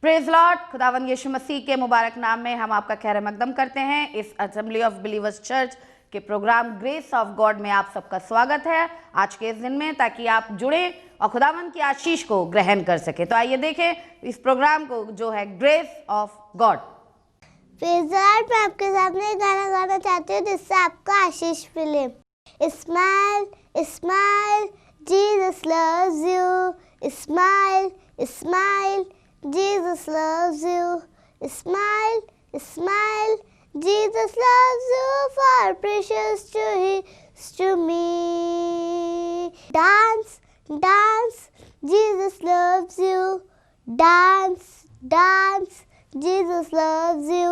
Praise Lord. खुदावंद यीशु मसीह के मुबारक नाम में हम आपका खैर मकदम करते हैं। इस असेंबली ऑफ बिलीवर्स चर्च के प्रोग्राम ग्रेस ऑफ गॉड में आप सबका स्वागत है आज के इस दिन में, ताकि आप जुड़े और खुदावंद की आशीष को ग्रहण कर सके। तो आइए देखें इस प्रोग्राम को जो है grace of God. Praise Lord, मैं आपके सामने गाना गाना चाहती हूँ जिससे आपको आशीष मिले। Smile smile Jesus loves you, smile smile Jesus loves you. Smile, smile. Jesus loves you, for precious to He is to me. Dance, dance. Jesus loves you. Dance, dance. Jesus loves you.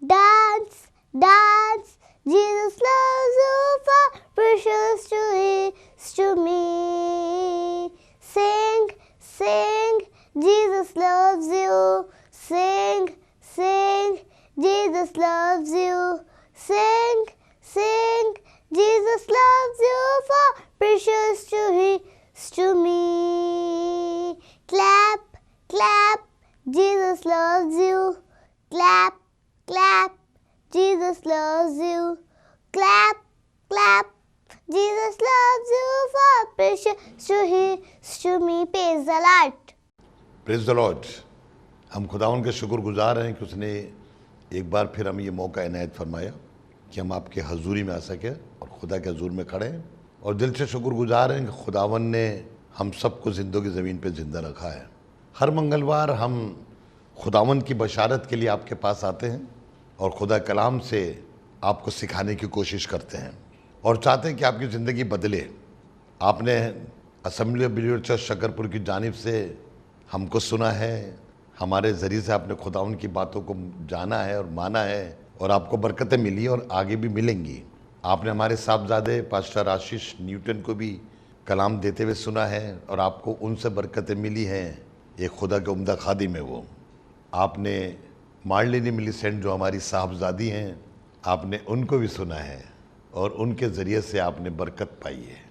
Dance, dance. Jesus loves you, for precious to He is to me. Sing, sing. Jesus loves you. Sing, sing. Jesus loves you. Sing, sing. Jesus loves you, for precious to He is to me. Clap, clap. Jesus loves you. Clap, clap. Jesus loves you. Clap, clap. Jesus loves you, for precious to He is to me. Praise the Lord. Praise the Lord. हम खुदावन के शुक्रगुजार हैं कि उसने एक बार फिर हमें ये मौका इनायत फरमाया कि हम आपके हजूरी में आ सके और खुदा के हजूर में खड़े हैं, और दिल से शुक्रगुजार हैं कि खुदावन ने हम सबको ज़िंदगी ज़मीन पे ज़िंदा रखा है। हर मंगलवार हम खुदावन की बशारत के लिए आपके पास आते हैं और खुदा कलाम से आपको सिखाने की कोशिश करते हैं और चाहते हैं कि आपकी ज़िंदगी बदले। आपने assembly of believers church Shakarpur की जानिब से हमको सुना है, हमारे ज़रिए से आपने खुदावन की बातों को जाना है और माना है, और आपको बरकतें मिली और आगे भी मिलेंगी। आपने हमारे साहबजादे पास्टर आशीष न्यूटन को भी कलाम देते हुए सुना है और आपको उनसे बरकतें मिली हैं। एक खुदा के उम्दा खादिम है वो। आपने मार्लिनी मिलीसेंट जो हमारी साहबजादी हैं, आपने उनको भी सुना है और उनके ज़रिए से आपने बरकत पाई है।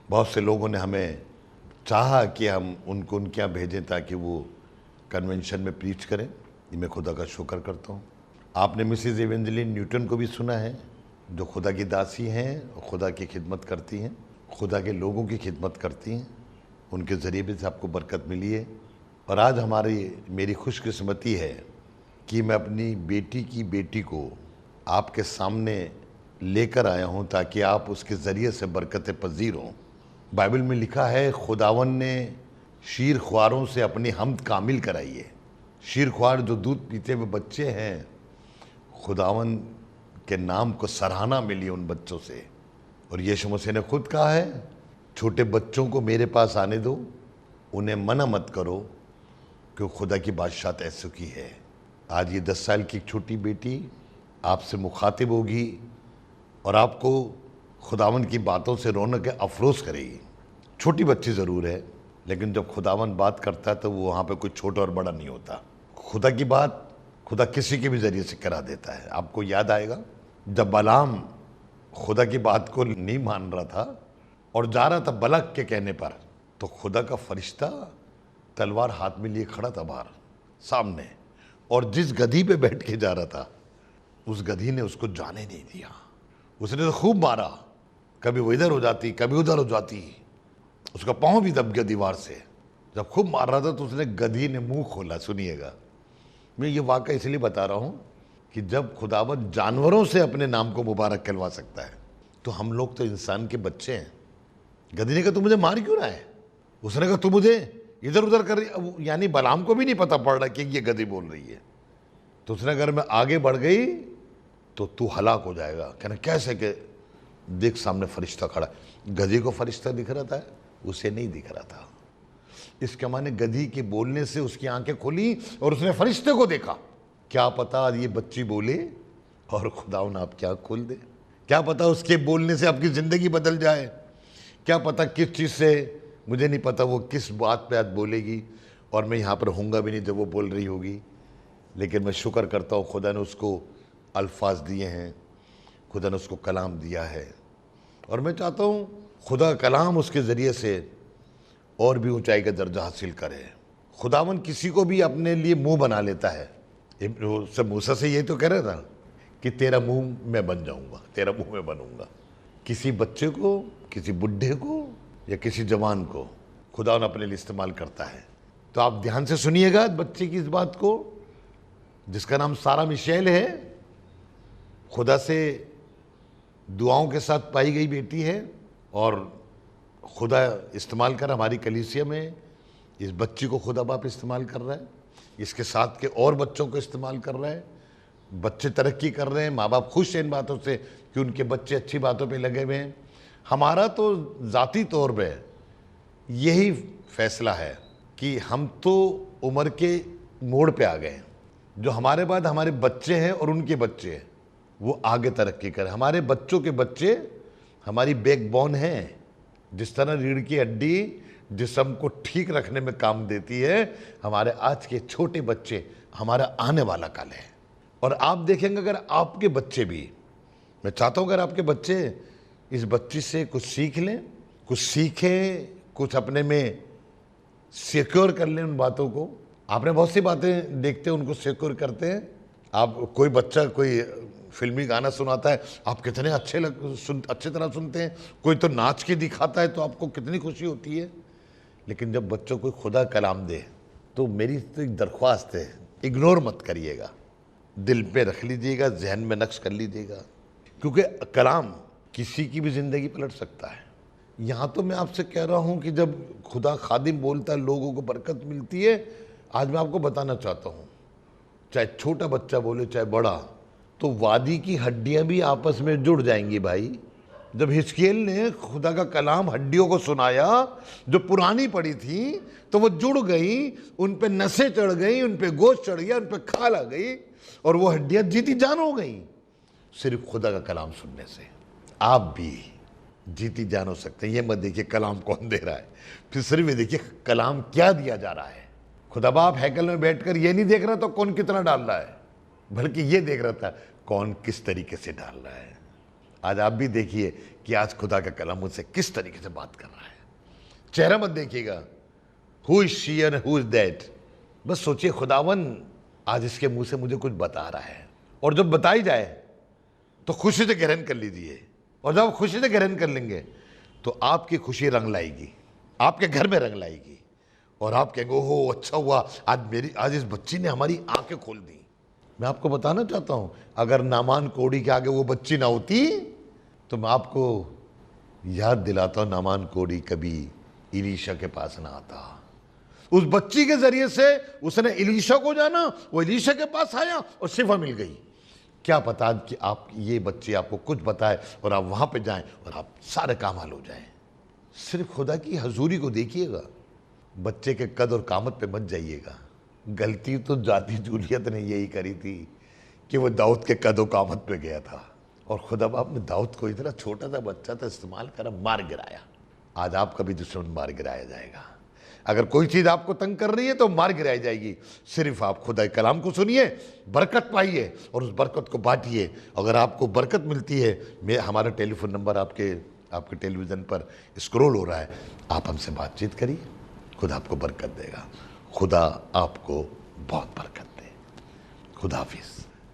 बहुत से लोगों ने हमें चाहा कि हम उनको उनके यहाँ भेजें ताकि वो कन्वेंशन में प्रीच करें। ये मैं खुदा का शुक्र करता हूँ। आपने मिसिज एवेंजलिन न्यूटन को भी सुना है, जो खुदा की दासी हैं और खुदा की खिदमत करती हैं, खुदा के लोगों की खिदमत करती हैं। उनके ज़रिए भी से आपको बरकत मिली है। और आज मेरी खुशकिस्मती है कि मैं अपनी बेटी की बेटी को आपके सामने लेकर आया हूँ ताकि आप उसके ज़रिए से बरकतें पजीर हों। बाइबल में लिखा है, खुदावन ने शीर ख्वारों से अपनी हमद कामिल कराई है। शीर ख्वार जो दूध पीते हुए बच्चे हैं, खुदावन के नाम को सराहना मिली उन बच्चों से। और यीशु मसीह ने खुद कहा है, छोटे बच्चों को मेरे पास आने दो, उन्हें मना मत करो, क्योंकि खुदा की बादशाहत ऐसो की है। आज ये 10 साल की एक छोटी बेटी आपसे मुखातिब होगी और आपको खुदावन की बातों से रौनक अफरोज़ करेगी। छोटी बच्ची ज़रूर है, लेकिन जब खुदावन बात करता है तो वो वहाँ पे कोई छोटा और बड़ा नहीं होता। खुदा की बात खुदा किसी के भी ज़रिए से करा देता है। आपको याद आएगा जब बलाम खुदा की बात को नहीं मान रहा था और जा रहा था बलक के कहने पर, तो खुदा का फरिश्ता तलवार हाथ में लिए खड़ा था बाहर सामने, और जिस गधी पे बैठ के जा रहा था उस गधी ने उसको जाने नहीं दिया। उसने तो खूब मारा, कभी वो इधर हो जाती कभी उधर हो जाती, उसका पाँव भी दब गया दीवार से। जब खूब मार रहा था तो उसने गधी ने मुंह खोला। सुनिएगा, मैं ये वाक़या इसलिए बता रहा हूँ कि जब खुदावंद जानवरों से अपने नाम को मुबारक करवा सकता है, तो हम लोग तो इंसान के बच्चे हैं। गधी ने कहा तू मुझे मार क्यों रहा है? उसने कहा तू मुझे इधर उधर कर रही, यानी बलाम को भी नहीं पता पड़ रहा कि ये गधी बोल रही है। तो उसने अगर मैं आगे बढ़ गई तो तू हलाक हो जाएगा। कहना कैसे? के देख सामने फरिश्ता खड़ा। गधी को फरिश्ता दिख रहा था, उसे नहीं दिख रहा था। इसके माने गधी के बोलने से उसकी आंखें खुली और उसने फरिश्ते को देखा। क्या पता ये बच्ची बोले और खुदावन आपकी आंख खोल दे। क्या पता उसके बोलने से आपकी ज़िंदगी बदल जाए। क्या पता किस चीज़ से, मुझे नहीं पता वो किस बात पे आज बोलेगी, और मैं यहाँ पर होऊंगा भी नहीं जब वो बोल रही होगी। लेकिन मैं शुक्र करता हूँ खुदा ने उसको अल्फाज दिए हैं, खुदा ने उसको कलाम दिया है, और मैं चाहता हूँ खुदा कलाम उसके ज़रिए से और भी ऊंचाई का दर्जा हासिल करे। खुदावन किसी को भी अपने लिए मुंह बना लेता है। सब मूसा से ये तो कह रहा था कि तेरा मुंह मैं बन जाऊंगा, तेरा मुंह मैं बनूंगा। किसी बच्चे को, किसी बुढ़े को या किसी जवान को खुदावन अपने लिए इस्तेमाल करता है। तो आप ध्यान से सुनिएगा बच्चे की इस बात को, जिसका नाम सारा मिशेल है, खुदा से दुआओं के साथ पाई गई बेटी है, और खुदा इस्तेमाल कर हमारी कलीसिया में इस बच्ची को खुदा बाप इस्तेमाल कर रहा है, इसके साथ के और बच्चों को इस्तेमाल कर रहा है। बच्चे तरक्की कर रहे हैं, माँ बाप खुश हैं इन बातों से कि उनके बच्चे अच्छी बातों पे लगे हुए हैं। हमारा तो ज़ाती तौर पे यही फैसला है कि हम तो उम्र के मोड़ पे आ गए हैं। जो हमारे बाद हमारे बच्चे हैं और उनके बच्चे हैं वो आगे तरक्की करें। हमारे बच्चों के बच्चे हमारी बैकबोन हैं। जिस तरह रीढ़ की हड्डी जिस्म को ठीक रखने में काम देती है, हमारे आज के छोटे बच्चे हमारा आने वाला कल है। और आप देखेंगे अगर आपके बच्चे भी, मैं चाहता हूँ अगर आपके बच्चे इस बच्ची से कुछ सीख लें, कुछ सीखें, कुछ अपने में सिक्योर कर लें उन बातों को। आपने बहुत सी बातें देखते हैं उनको सिक्योर करते हैं। आप कोई बच्चा कोई फिल्मी गाना सुनाता है, आप कितने अच्छे तरह सुनते हैं। कोई तो नाच के दिखाता है तो आपको कितनी खुशी होती है। लेकिन जब बच्चों को खुदा कलाम दे तो मेरी तो एक दरख्वास्त है, इग्नोर मत करिएगा, दिल पे रख लीजिएगा, जहन में नक्श कर लीजिएगा, क्योंकि कलाम किसी की भी ज़िंदगी पलट सकता है। यहाँ तो मैं आपसे कह रहा हूँ कि जब खुदा खादिम बोलता है लोगों को बरकत मिलती है। आज मैं आपको बताना चाहता हूँ, चाहे छोटा बच्चा बोले चाहे बड़ा, तो वादी की हड्डियाँ भी आपस में जुड़ जाएंगी भाई। जब हिजकिय्येल ने खुदा का कलाम हड्डियों को सुनाया जो पुरानी पड़ी थी, तो वो जुड़ गई, उन पे नसें चढ़ गई, उन पे गोश्त चढ़ गया, उन पे खाल आ गई, और वो हड्डियाँ जीती जान हो गई सिर्फ खुदा का कलाम सुनने से। आप भी जीती जान हो सकते हैं। ये मत देखिए कलाम कौन दे रहा है, फिर सिर्फ ये देखिए कलाम क्या दिया जा रहा है। खुदा बाप हैकल में बैठकर ये नहीं देख रहा था कौन कितना डाल रहा है, बल्कि ये देख रहा था कौन किस तरीके से डाल रहा है। आज आप भी देखिए कि आज खुदा का कलाम मुझसे किस तरीके से बात कर रहा है। चेहरा मत देखिएगा, who is she and who is that. बस सोचिए खुदावन आज इसके मुंह से मुझे कुछ बता रहा है, और जब बताई जाए तो खुशी से ग्रहण कर लीजिए। और जब खुशी से ग्रहण कर लेंगे तो आपकी खुशी रंग लाएगी, आपके घर में रंग लाएगी, और आप कहेंगे ओहो अच्छा हुआ आज इस बच्ची ने हमारी आंखें खोल दी। मैं आपको बताना चाहता हूं, अगर नामान कोड़ी के आगे वो बच्ची ना होती तो मैं आपको याद दिलाता हूं, नामान कोड़ी कभी इलीशा के पास ना आता। उस बच्ची के जरिए से उसने इलीशा को जाना, वो इलीशा के पास आया और शिफा मिल गई। क्या पता कि आप ये बच्चे आपको कुछ बताए और आप वहां पे जाएं और आप सारे काम हल हो जाएं। सिर्फ खुदा की हजूरी को देखिएगा, बच्चे के कद और कामत पे मत जाइएगा। गलती तो जाती जूलियत ने यही करी थी कि वो दाऊद के कद और कामत पे गया था, और खुदा बाप ने दाऊद को इतना छोटा सा बच्चा था इस्तेमाल करा, मार गिराया। आज आपका भी दुश्मन मार गिराया जाएगा। अगर कोई चीज़ आपको तंग कर रही है तो मार गिराई जाएगी। सिर्फ आप खुदा के कलाम को सुनिए, बरकत पाइए और उस बरकत को बांटिए। अगर आपको बरकत मिलती है, हमारा टेलीफोन नंबर आपके टेलीविज़न पर स्क्रॉल हो रहा है, आप हमसे बातचीत करिए, खुदा आपको बरकत देगा। खुदा आपको बहुत बरकत दे। खुदा हाफिज़,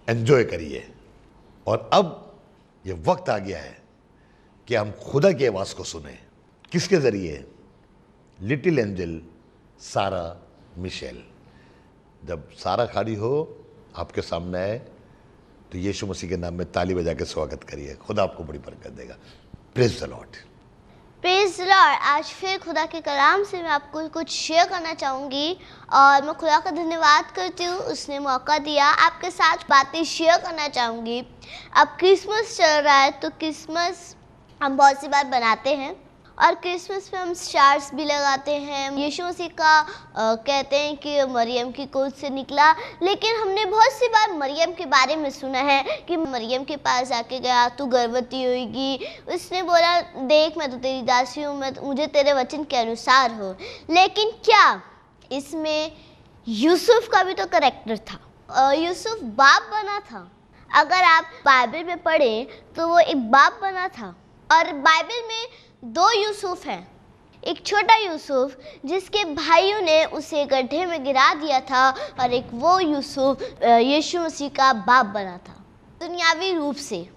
एंजॉय करिए। और अब ये वक्त आ गया है कि हम खुदा की आवाज़ को सुने। किसके ज़रिए? लिटिल एंजल सारा मिशेल। जब सारा खड़ी हो आपके सामने आए तो यीशु मसीह के नाम में ताली बजा के स्वागत करिए। खुदा आपको बड़ी बरकत देगा। Praise the Lord. Praise the Lord. आज फिर खुदा के कलाम से मैं आपको कुछ शेयर करना चाहूँगी, और मैं खुदा का धन्यवाद करती हूँ उसने मौका दिया। आपके साथ बातें शेयर करना चाहूँगी। अब क्रिसमस चल रहा है, तो क्रिसमस हम बहुत सी बार बनाते हैं, और क्रिसमस पे हम स्टार्स भी लगाते हैं। यीशु मसीह का कहते हैं कि मरियम की गोद से निकला, लेकिन हमने बहुत सी बार मरियम के बारे में सुना है कि मरियम के पास जाके गया, तू गर्भवती होगी। उसने बोला देख मैं तो तेरी दासी हूँ, मुझे तेरे वचन के अनुसार हो। लेकिन क्या इसमें यूसुफ का भी तो करैक्टर था? यूसुफ बाप बना था। अगर आप बाइबल में पढ़ें तो वो एक बाप बना था, और बाइबल में दो यूसुफ हैं। एक छोटा यूसुफ जिसके भाइयों ने उसे गड्ढे में गिरा दिया था, और एक वो यूसुफ यीशु मसीह का बाप बना था दुनियावी रूप से।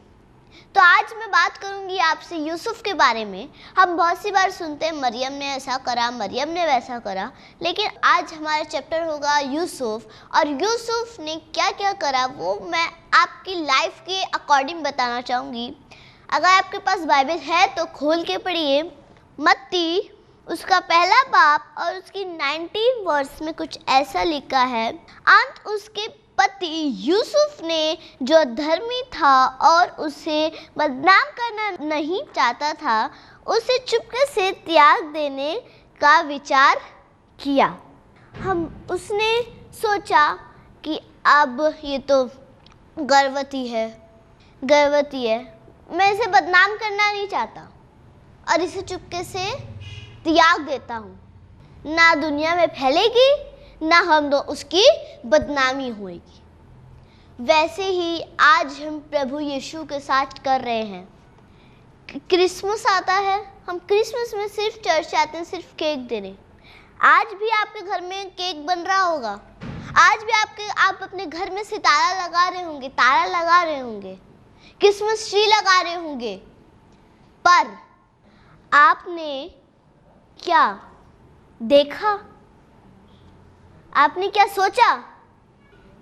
तो आज मैं बात करूंगी आपसे यूसुफ के बारे में। हम बहुत सी बार सुनते हैं मरियम ने ऐसा करा, मरियम ने वैसा करा, लेकिन आज हमारा चैप्टर होगा यूसुफ, और यूसुफ ने क्या क्या करा वो मैं आपकी लाइफ के अकॉर्डिंग बताना चाहूँगी। अगर आपके पास बाइबल है तो खोल के पढ़िए। मत्ती उसका पहला बाप और उसकी 19 वर्स में कुछ ऐसा लिखा है, अंत उसके पति यूसुफ ने जो धर्मी था और उसे बदनाम करना नहीं चाहता था, उसे चुपके से त्याग देने का विचार किया। उसने सोचा कि अब ये तो गर्भवती है, मैं इसे बदनाम करना नहीं चाहता और इसे चुपके से त्याग देता हूँ। ना दुनिया में फैलेगी, ना हम दो उसकी बदनामी होएगी। वैसे ही आज हम प्रभु यीशु के साथ कर रहे हैं। क्रिसमस आता है, हम क्रिसमस में सिर्फ चर्च आते हैं सिर्फ केक देने। आज भी आपके घर में केक बन रहा होगा, आज भी आप अपने घर में सितारा लगा रहे होंगे, तारा लगा रहे होंगे, क्रिसमस ट्री लगा रहे होंगे, पर आपने क्या देखा? आपने क्या सोचा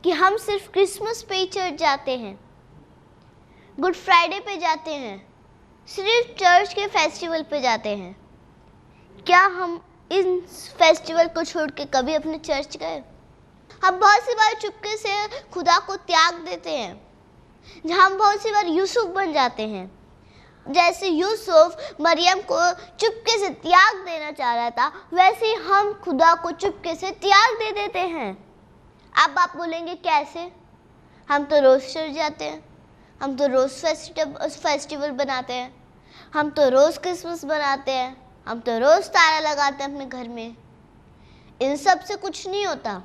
कि हम सिर्फ क्रिसमस पे ही चर्च जाते हैं, गुड फ्राइडे पे जाते हैं, सिर्फ चर्च के फेस्टिवल पे जाते हैं? क्या हम इन फेस्टिवल को छोड़ के कभी अपने चर्च गए? हम बहुत सी बार चुपके से खुदा को त्याग देते हैं, हम बहुत सी बार यूसुफ बन जाते हैं। जैसे यूसुफ मरियम को चुपके से त्याग देना चाह रहा था, वैसे ही हम खुदा को चुपके से त्याग दे देते हैं। अब आप बोलेंगे कैसे? हम तो रोज़ चर्च जाते हैं, हम तो रोज़ फेस्टिवल बनाते हैं, हम तो रोज़ क्रिसमस बनाते हैं, हम तो रोज़ तारा लगाते हैं अपने घर में। इन सब से कुछ नहीं होता।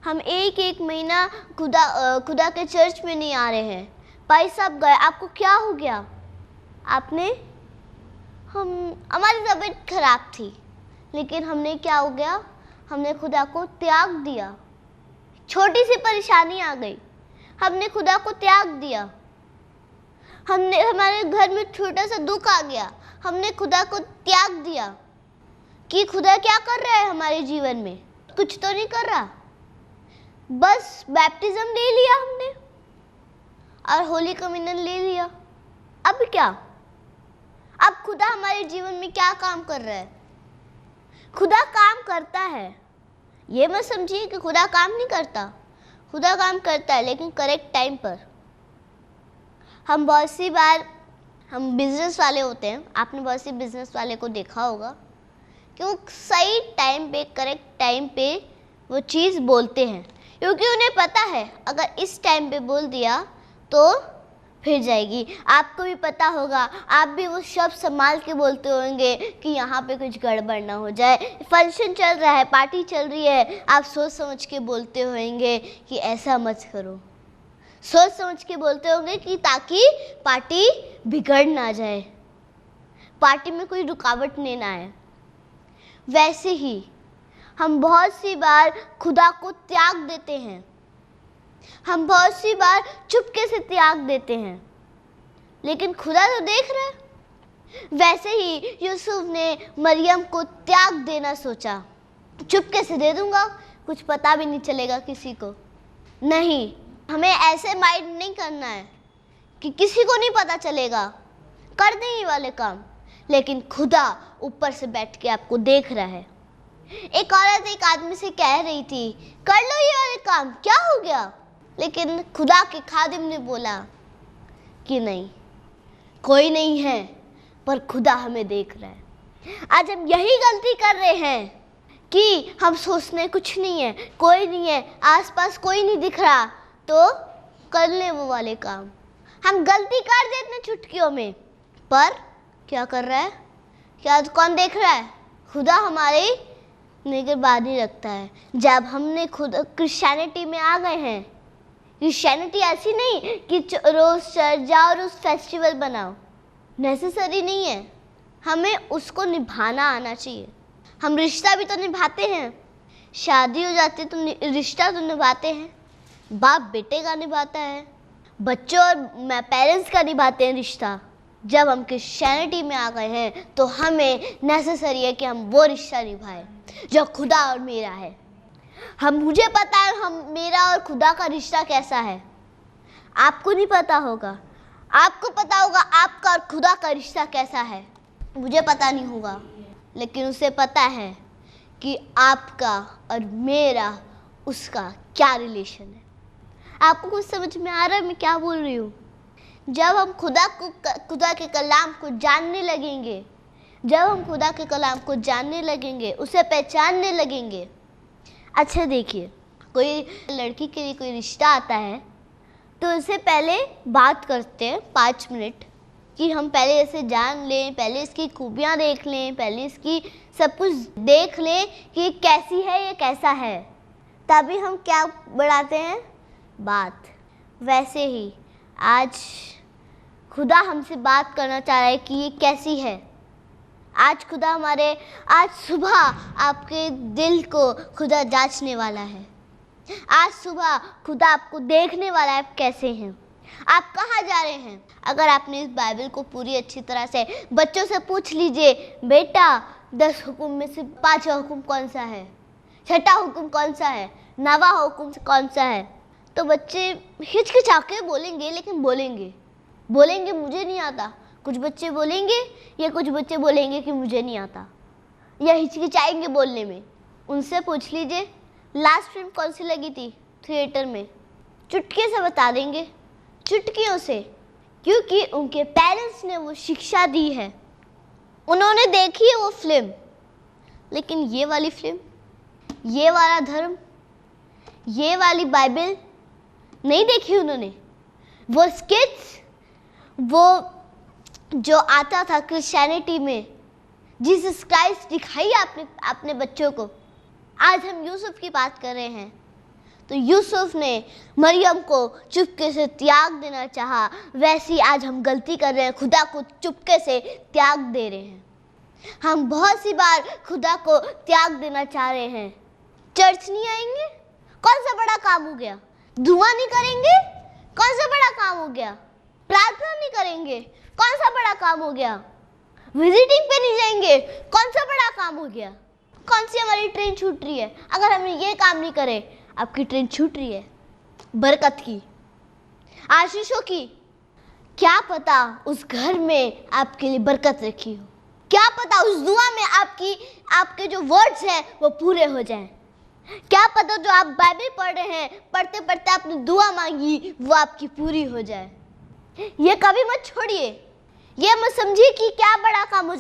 हम एक महीना खुदा के चर्च में नहीं आ रहे हैं। भाई साहब गए, आपको क्या हो गया? हमारी तबीयत खराब थी, लेकिन हमने क्या हो गया? हमने खुदा को त्याग दिया। छोटी सी परेशानी आ गई, हमने खुदा को त्याग दिया। हमारे घर में छोटा सा दुख आ गया, हमने खुदा को त्याग दिया। कि खुदा क्या कर रहा है हमारे जीवन में? कुछ तो नहीं कर रहा। बस बैप्टिज्म ले लिया हमने और होली कम्युनियन ले लिया। अब क्या? अब खुदा हमारे जीवन में क्या काम कर रहा है? खुदा काम करता है, ये मत समझिए कि खुदा काम नहीं करता। खुदा काम करता है, लेकिन करेक्ट टाइम पर। हम बहुत सी बार हम बिजनेस वाले होते हैं, आपने बहुत सी बिजनेस वाले को देखा होगा कि वो सही टाइम पे, करेक्ट टाइम पे वो चीज़ बोलते हैं, क्योंकि उन्हें पता है अगर इस टाइम पे बोल दिया तो फिर जाएगी। आपको भी पता होगा, आप भी वो शब्द संभाल के बोलते होंगे कि यहाँ पे कुछ गड़बड़ ना हो जाए। फंक्शन चल रहा है, पार्टी चल रही है, आप सोच समझ के बोलते होंगे कि ऐसा मत करो। सोच समझ के बोलते होंगे कि ताकि पार्टी बिगड़ ना जाए, पार्टी में कोई रुकावट नहीं ना आए। वैसे ही हम बहुत सी बार खुदा को त्याग देते हैं, हम बहुत सी बार चुपके से त्याग देते हैं, लेकिन खुदा तो देख रहा है। वैसे ही यूसुफ ने मरियम को त्याग देना सोचा। चुपके से दे दूंगा, कुछ पता भी नहीं चलेगा किसी को। नहीं, हमें ऐसे माइंड नहीं करना है कि किसी को नहीं पता चलेगा। कर दें ये वाले काम, लेकिन खुदा ऊपर से बैठ के आपको देख रहा है। एक औरत एक आदमी से कह रही थी, कर लो ये वाले काम, क्या हो गया? लेकिन खुदा के खादिम ने बोला कि नहीं, कोई नहीं है, पर खुदा हमें देख रहा है। आज हम यही गलती कर रहे हैं कि हम सोचते हैं कुछ नहीं है, कोई नहीं है, आसपास कोई नहीं दिख रहा, तो कर ले वो वाले काम। हम गलती कर देते हैं चुटकियों में, पर क्या कर रहा है? क्या कौन देख रहा है? खुदा हमारी निगरानी रखता है। जब हमने खुद क्रिश्चियनिटी में आ गए हैं, क्रिश्चियनिटी ऐसी नहीं कि रोज़ चर्च जाओ, रोज़ फेस्टिवल बनाओ, नेसेसरी नहीं है। हमें उसको निभाना आना चाहिए। हम रिश्ता भी तो निभाते हैं, शादी हो जाती है तो रिश्ता तो निभाते हैं, बाप बेटे का निभाता है, बच्चों और पेरेंट्स का निभाते हैं रिश्ता। जब हम क्रिश्चियनिटी में आ गए हैं तो हमें नेसेसरी है कि हम वो रिश्ता निभाएं जो खुदा और मेरा है। मुझे पता है हम मेरा और खुदा का रिश्ता कैसा है, आपको नहीं पता होगा। आपको पता होगा आपका और खुदा का रिश्ता कैसा है, मुझे पता नहीं होगा, लेकिन उसे पता है कि आपका और मेरा उसका क्या रिलेशन है। आपको कुछ समझ में आ रहा है मैं क्या बोल रही हूँ? जब हम खुदा के कलाम को जानने लगेंगे, जब हम खुदा के कलाम को जानने लगेंगे, उसे पहचानने लगेंगे। अच्छा देखिए, कोई लड़की के लिए कोई रिश्ता आता है तो उससे पहले बात करते हैं 5 मिनट कि हम पहले इसे जान लें, पहले इसकी खूबियाँ देख लें, पहले इसकी सब कुछ देख लें कि ये कैसी है, ये कैसा है, तभी हम क्या बढ़ाते हैं, बात। वैसे ही आज खुदा हमसे बात करना चाह रहा है कि ये कैसी है। आज सुबह आपके दिल को खुदा जांचने वाला है। आज सुबह खुदा आपको देखने वाला है, आप कैसे हैं, आप कहाँ जा रहे हैं। अगर आपने इस बाइबल को पूरी अच्छी तरह से बच्चों से पूछ लीजिए, बेटा 10 हुक्म में से 5वां हुक्म कौन सा है, 6ठा हुक्म कौन सा है, 9वां हुक्म कौन सा है, तो बच्चे हिचकिचा के बोलेंगे, लेकिन बोलेंगे मुझे नहीं आता। कुछ बच्चे बोलेंगे या कुछ बच्चे बोलेंगे कि मुझे नहीं आता, या हिचकिचाएंगे बोलने में। उनसे पूछ लीजिए लास्ट फिल्म कौन सी लगी थी थिएटर में, चुटकी से बता देंगे, चुटकियों से, क्योंकि उनके पेरेंट्स ने वो शिक्षा दी है, उन्होंने देखी है वो फिल्म। लेकिन ये वाली फिल्म, ये वाला धर्म, ये वाली बाइबल नहीं देखी उन्होंने। वो स्किट्स, वो जो आता था क्रिश्चियनिटी में, जीसस क्राइस्ट दिखाई आपने बच्चों को। आज हम यूसुफ की बात कर रहे हैं, तो यूसुफ ने मरियम को चुपके से त्याग देना चाहा, वैसे ही आज हम गलती कर रहे हैं, खुदा को चुपके से त्याग दे रहे हैं। हम बहुत सी बार खुदा को त्याग देना चाह रहे हैं। चर्च नहीं आएंगे, कौन सा बड़ा काम हो गया। दुआ नहीं करेंगे, कौन सा बड़ा काम हो गया। प्रार्थना नहीं करेंगे, कौन सा बड़ा काम हो गया। विजिटिंग पे नहीं जाएंगे, कौन सा बड़ा काम हो गया। कौन सी हमारी ट्रेन छूट रही है। अगर हमने ये काम नहीं करे, आपकी ट्रेन छूट रही है बरकत की, आशीषों की। क्या पता उस घर में आपके लिए बरकत रखी हो, क्या पता उस दुआ में आपके जो वर्ड्स हैं वो पूरे हो जाएं। क्या पता जो आप बाइबल पढ़ रहे हैं, पढ़ते पढ़ते आपने दुआ मांगी, वो आपकी पूरी हो जाए। ये कभी मत छोड़िए, ये मत समझिए कि क्या बड़ा काम हो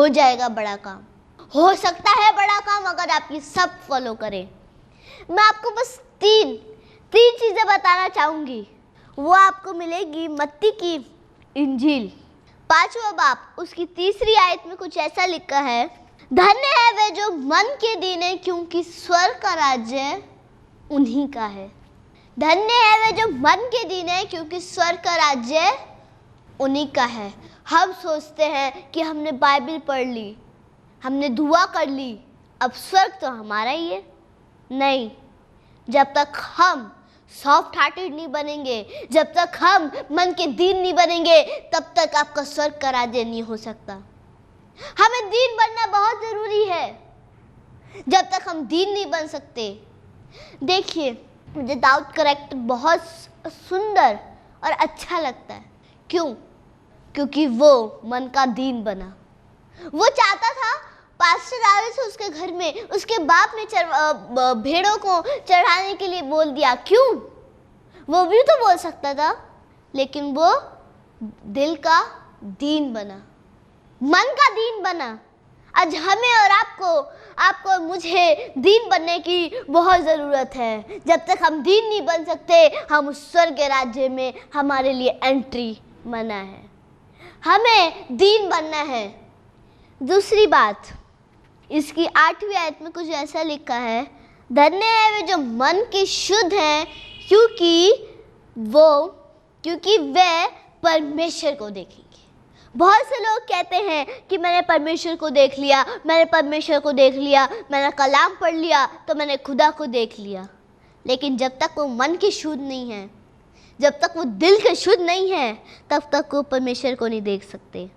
जाएगा बड़ा काम, हो सकता है बड़ा काम अगर आप ये सब फॉलो करें। मैं आपको बस तीन चीजें बताना चाहूंगी, वो आपको मिलेगी मत्ती की इंजील 5वां बाब, उसकी 3री आयत में कुछ ऐसा लिखा है, धन्य है वे जो मन के दीन है, क्योंकि स्वर्ग का राज्य उन्हीं का है। धन्य है वे जो मन के दीन है, क्योंकि स्वर्ग का राज्य उन्हीं का है। हम सोचते हैं कि हमने बाइबल पढ़ ली, हमने दुआ कर ली, अब स्वर्ग तो हमारा ही है। नहीं, जब तक हम सॉफ्ट हार्टेड नहीं बनेंगे, जब तक हम मन के दीन नहीं बनेंगे, तब तक आपका स्वर्ग का राज्य नहीं हो सकता। हमें दीन बनना बहुत जरूरी है। जब तक हम दीन नहीं बन सकते, देखिए मुझे दाऊद कैरेक्टर बहुत सुंदर और अच्छा लगता है। क्यों? क्योंकि वो मन का दीन बना। वो चाहता था पास्टर आवे से उसके घर में उसके बाप ने भेड़ों को चढ़ाने के लिए बोल दिया। क्यों? वो भी तो बोल सकता था, लेकिन वो दिल का दीन बना, मन का दीन बना। आज हमें और आपको मुझे दीन बनने की बहुत ज़रूरत है। जब तक हम दीन नहीं बन सकते, हम उस स्वर्ग राज्य में हमारे लिए एंट्री मना है। हमें दीन बनना है। दूसरी बात, इसकी 8वीं आयत में कुछ ऐसा लिखा है, धन्य है वे जो मन के शुद्ध हैं, क्योंकि वे परमेश्वर को देखेंगे। बहुत से लोग कहते हैं कि मैंने परमेश्वर को देख लिया, मैंने परमेश्वर को देख लिया, मैंने कलाम पढ़ लिया तो मैंने खुदा को देख लिया। लेकिन जब तक वो मन की शुद्ध नहीं है, जब तक वो दिल के शुद्ध नहीं है, तब तक वो परमेश्वर को नहीं देख सकते।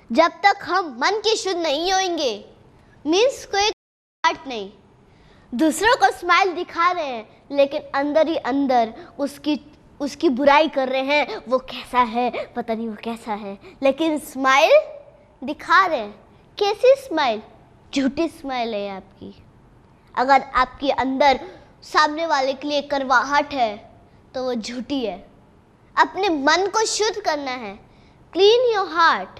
जब तक हम मन के शुद्ध नहीं होंगे, मीन्स कोई हार्ट नहीं, दूसरों को स्माइल दिखा रहे हैं लेकिन अंदर ही अंदर उसकी बुराई कर रहे हैं, वो कैसा है पता नहीं, वो कैसा है, लेकिन स्माइल दिखा रहे हैं। कैसी स्माइल? झूठी स्माइल है आपकी। अगर आपके अंदर सामने वाले के लिए करवाहट है तो वो झूठी है। अपने मन को शुद्ध करना है, क्लीन योर हार्ट।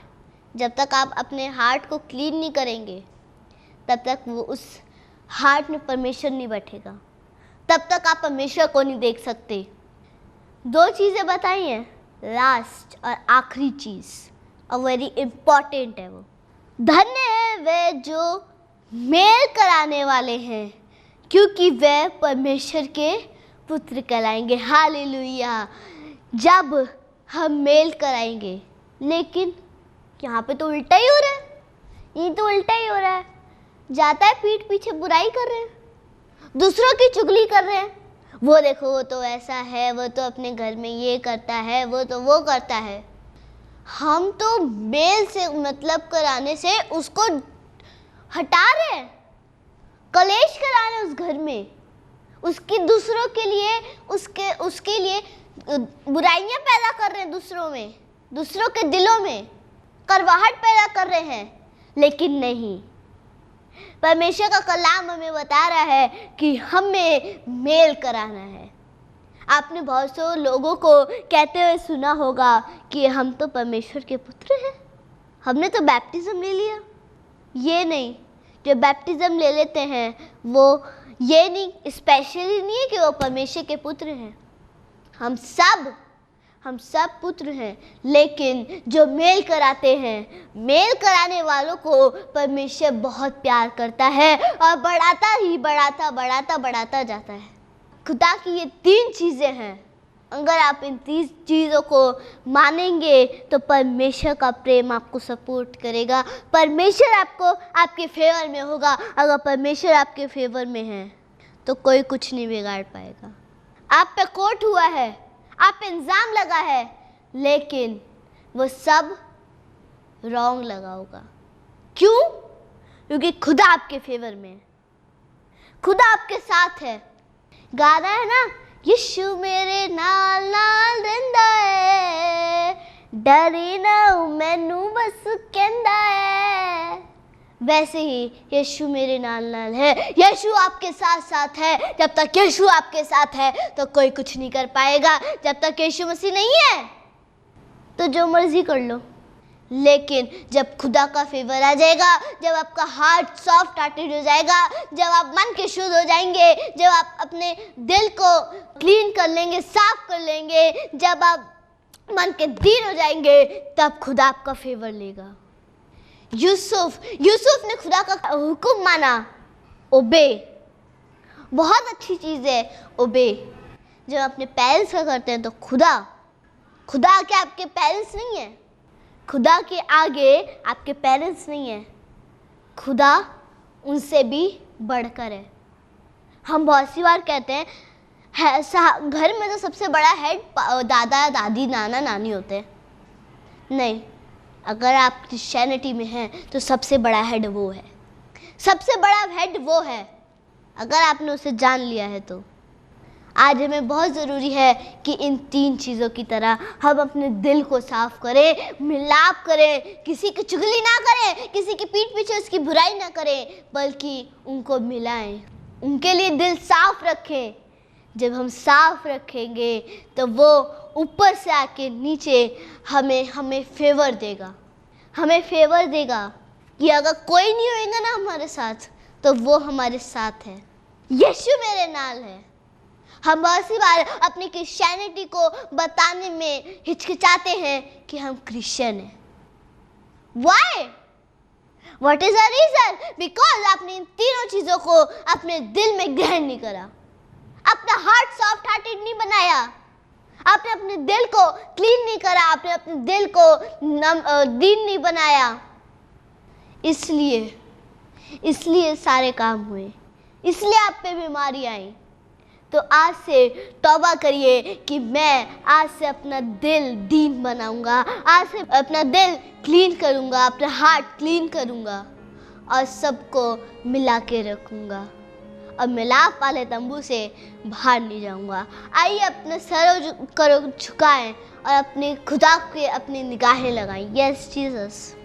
जब तक आप अपने हार्ट को क्लीन नहीं करेंगे तब तक वो उस हार्ट में परमेश्वर नहीं बैठेगा, तब तक आप परमेश्वर को नहीं देख सकते। 2 चीज़ें बताई हैं, लास्ट और आखिरी चीज़, और वेरी इम्पॉर्टेंट है वो। धन्य है वे जो मेल कराने वाले हैं, क्योंकि वे परमेश्वर के पुत्र कहलाएंगे। हालेलुया। जब हम मेल कराएंगे, लेकिन यहाँ पे तो उल्टा ही हो रहा है, ये तो उल्टा ही हो रहा है। जाता है पीठ पीछे बुराई कर रहे हैं, दूसरों की चुगली कर रहे हैं, वो देखो वो तो ऐसा है, वो तो अपने घर में ये करता है, वो तो वो करता है। हम तो मेल से मतलब कराने से उसको हटा रहे हैं, कलेश करा रहे हैं उस घर में, उसकी दूसरों के लिए उसके लिए बुराइयां पैदा कर रहे हैं, दूसरों के दिलों में करवाहट पैदा कर रहे हैं। लेकिन नहीं, परमेश्वर का कलाम हमें बता रहा है कि हमें मेल कराना है। आपने बहुत से लोगों को कहते हुए सुना होगा कि हम तो परमेश्वर के पुत्र हैं, हमने तो बैप्टिज्म ले लिया। ये नहीं, जो बैप्टिज्म ले लेते हैं वो ये नहीं स्पेशली नहीं है कि वो परमेश्वर के पुत्र हैं। हम सब पुत्र हैं, लेकिन जो मेल कराते हैं, मेल कराने वालों को परमेश्वर बहुत प्यार करता है और बढ़ाता जाता है। खुदा की ये 3 चीज़ें हैं। अगर आप इन 3 चीज़ों को मानेंगे तो परमेश्वर का प्रेम आपको सपोर्ट करेगा, परमेश्वर आपके फेवर में होगा। अगर परमेश्वर आपके फेवर में है तो कोई कुछ नहीं बिगाड़ पाएगा। आप पे कोर्ट हुआ है, आप पे इल्ज़ाम लगा है, लेकिन वो सब रॉन्ग लगा होगा। क्यों? क्योंकि खुदा आपके फेवर में है, खुदा आपके साथ है। गाना है ना, यीशु मेरे नाल नाल रहिंदा है, डरे ना मैनू बस कहंदा है। वैसे ही यीशु मेरे नाल नाल है, यीशु आपके साथ साथ है। जब तक यीशु आपके साथ है तो कोई कुछ नहीं कर पाएगा। जब तक यीशु मसीह नहीं है तो जो मर्जी कर लो, लेकिन जब खुदा का फेवर आ जाएगा, जब आपका हार्ट सॉफ्ट हार्टेड हो जाएगा, जब आप मन के शुद्ध हो जाएंगे, जब आप अपने दिल को क्लीन कर लेंगे, साफ कर लेंगे, जब आप मन के दीन हो जाएंगे, तब खुदा आपका फेवर लेगा। यूसुफ ने खुदा का हुक्म माना, ओबे। बहुत अच्छी चीज़ है ओबे। जब अपने पेरेंट्स का करते हैं तो खुदा के आपके पेरेंट्स नहीं है, खुदा के आगे आपके पेरेंट्स नहीं है, खुदा उनसे भी बढ़कर है। हम बहुत सी बार कहते हैं घर में तो सबसे बड़ा हेड दादा दादी नाना नानी होते हैं। नहीं, अगर आप क्रिश्चियनिटी में हैं तो सबसे बड़ा हेड वो है, सबसे बड़ा हेड वो है। अगर आपने उसे जान लिया है तो आज हमें बहुत ज़रूरी है कि इन 3 चीज़ों की तरह हम अपने दिल को साफ करें, मिलाप करें, किसी की चुगली ना करें, किसी की पीठ पीछे उसकी बुराई ना करें, बल्कि उनको मिलाएं, उनके लिए दिल साफ रखें। जब हम साफ रखेंगे तो वो ऊपर से आके नीचे हमें फेवर देगा, हमें फेवर देगा कि अगर कोई नहीं होएगा ना हमारे साथ तो वो हमारे साथ है। यीशु मेरे नाल है। हम बहुत सी बार अपनी क्रिश्चियनिटी को बताने में हिचकिचाते हैं कि हम क्रिश्चियन हैं। Why? What is the reason? Because आपने इन 3 चीज़ों को अपने दिल में ग्रहण नहीं करा, अपना हार्ट सॉफ्ट हार्टेड नहीं बनाया, आपने अपने दिल को क्लीन नहीं करा, आपने अपने दिल को दीन नहीं बनाया, इसलिए सारे काम हुए, इसलिए आप पे बीमारी आई। तो आज से तौबा करिए कि मैं आज से अपना दिल दीन बनाऊंगा, आज से अपना दिल क्लीन करूंगा, अपना हार्ट क्लीन करूंगा और सबको मिला के रखूंगा और मिलाप वाले तंबू से बाहर नहीं जाऊंगा। आइए अपने सर करो झुकाएं और अपने खुदा के अपनी निगाहें लगाएं। यस जीसस,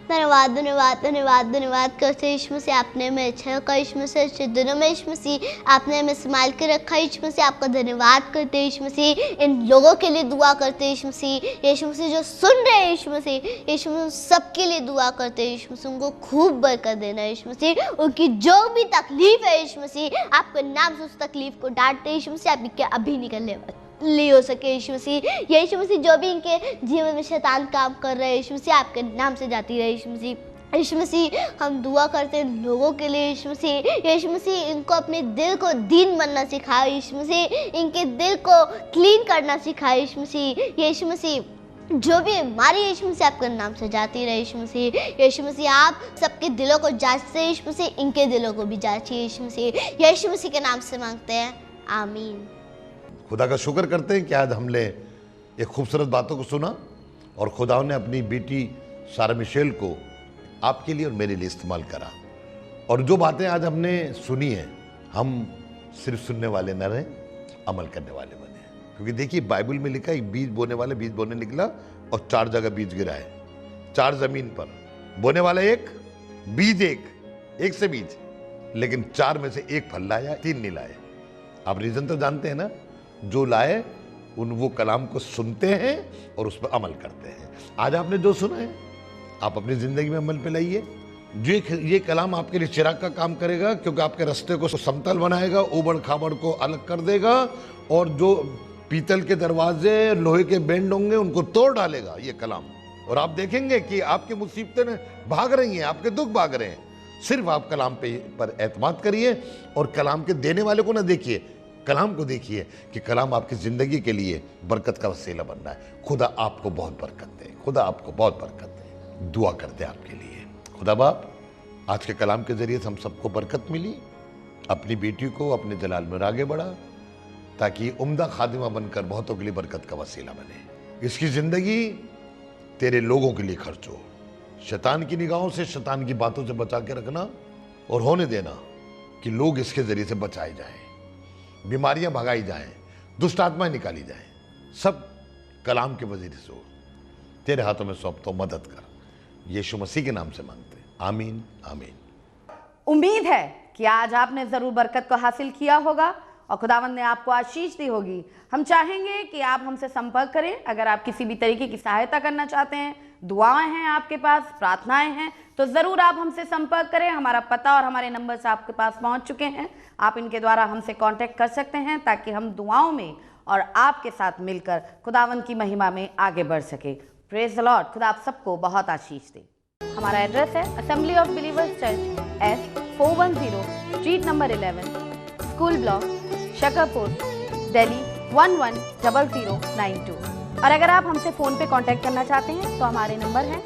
धन्यवाद धन्यवाद धन्यवाद धन्यवाद करते यीशु मसीह, आपने में अच्छा रखा यीशु मसीह, अच्छे दिनों में यीशु मसीह आपने हमें संभाल के रखा यीशु मसीह। आपका धन्यवाद करते यीशु मसीह, इन लोगों के लिए दुआ करते यीशु मसीह जो सुन रहे हैं यीशु मसीह सबके लिए दुआ करते यीशु मसीह, उनको खूब बरकत देना यीशु मसीह। उनकी जो भी तकलीफ है यीशु मसीह, आपके नाम से उस तकलीफ को डांटते यीशु मसीह, आप क्या अभी निकलने ले हो सके यीशु मसीह। यीशु मसीह जो भी इनके जीवन में शैतान काम कर रहे हैं यीशु मसीह, आपके नाम से जाती रहे यीशु मसीह। यीशु मसीह हम दुआ करते हैं लोगों के लिए यीशु मसीह इनको अपने दिल को दीन बनना सिखाओ यीशु मसीह, इनके दिल को क्लीन करना सिखाओ यीशु मसीह। जो भी हमारी यीशु मसीह आपके नाम से जाती रहे यीशु मसीह आप सबके दिलों को जांचते यीशु मसीह, इनके दिलों को भी जांचिए यीशु मसीह के नाम से मांगते हैं, आमीन। खुदा का शुक्र करते हैं कि आज हमने एक खूबसूरत बातों को सुना और खुदा ने अपनी बेटी सारा मिशेल को आपके लिए और मेरे लिए इस्तेमाल करा। और जो बातें आज हमने सुनी हैं, हम सिर्फ सुनने वाले न रहें, अमल करने वाले बने। क्योंकि देखिए बाइबल में लिखा एक बीज बोने वाले बीज बोने निकला और 4 जगह बीज गिरा है, 4 जमीन पर। बोने वाला एक, बीज एक से बीज, लेकिन 4 में से 1 फल लाया, 3 नहीं लाए। आप रीजन तो जानते हैं ना, जो लाए वो कलाम को सुनते हैं और उस पर अमल करते हैं। आज आपने जो सुना है आप अपनी जिंदगी में अमल पे लाइए। ये कलाम आपके लिए चिराग का काम करेगा, क्योंकि आपके रास्ते को समतल बनाएगा, उबड़ खाबड़ को अलग कर देगा और जो पीतल के दरवाजे लोहे के बेंड होंगे उनको तोड़ डालेगा ये कलाम। और आप देखेंगे कि आपकी मुसीबतें भाग रही हैं, आपके दुख भाग रहे हैं। सिर्फ आप कलाम पर एतमाद करिए और कलाम के देने वाले को ना देखिए, कलाम को देखिए कि कलाम आपकी ज़िंदगी के लिए बरकत का वसीला बन रहा है। खुदा आपको बहुत बरकत दे, खुदा आपको बहुत बरकत दे। दुआ करते हैं आपके लिए। खुदा बाप, आज के कलाम के ज़रिए हम सबको बरकत मिली, अपनी बेटी को अपने जलाल में आगे बढ़ा ताकि उम्दा खादिमा बनकर बहुतों के लिए बरकत का वसीला बने। इसकी ज़िंदगी तेरे लोगों के लिए खर्च हो। शैतान की निगाहों से, शैतान की बातों से बचा के रखना और होने देना कि लोग इसके ज़रिए से बचाए जाएं, बीमारियां भगाई जाएं, दुष्ट आत्माएं निकाली जाएं। सब कलाम के वजीर से हो। तेरे हाथों में सौंपता हूं, मदद कर। यीशु मसीह के नाम से मांगते हैं, आमीन आमीन। उम्मीद है कि आज आपने जरूर बरकत को हासिल किया होगा और खुदावंद ने आपको आशीष दी होगी। हम चाहेंगे कि आप हमसे संपर्क करें। अगर आप किसी भी तरीके की सहायता करना चाहते हैं, दुआएं हैं आपके पास, प्रार्थनाएं हैं, तो ज़रूर आप हमसे संपर्क करें। हमारा पता और हमारे नंबर्स आपके पास पहुंच चुके हैं। आप इनके द्वारा हमसे कांटेक्ट कर सकते हैं ताकि हम दुआओं में और आपके साथ मिलकर खुदावंद की महिमा में आगे बढ़ सके। Praise the Lord. खुदा आप सबको बहुत आशीष दे। हमारा एड्रेस है assembly of believers church, S410 street number 11, school block, Shakarpur, Delhi 110092। और अगर आप हमसे फ़ोन पे कांटेक्ट करना चाहते हैं तो हमारे नंबर हैं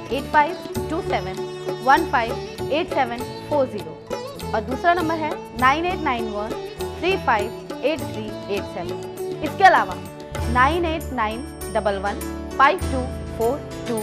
8527158740 और दूसरा नंबर है 9891358387। इसके अलावा 9891152422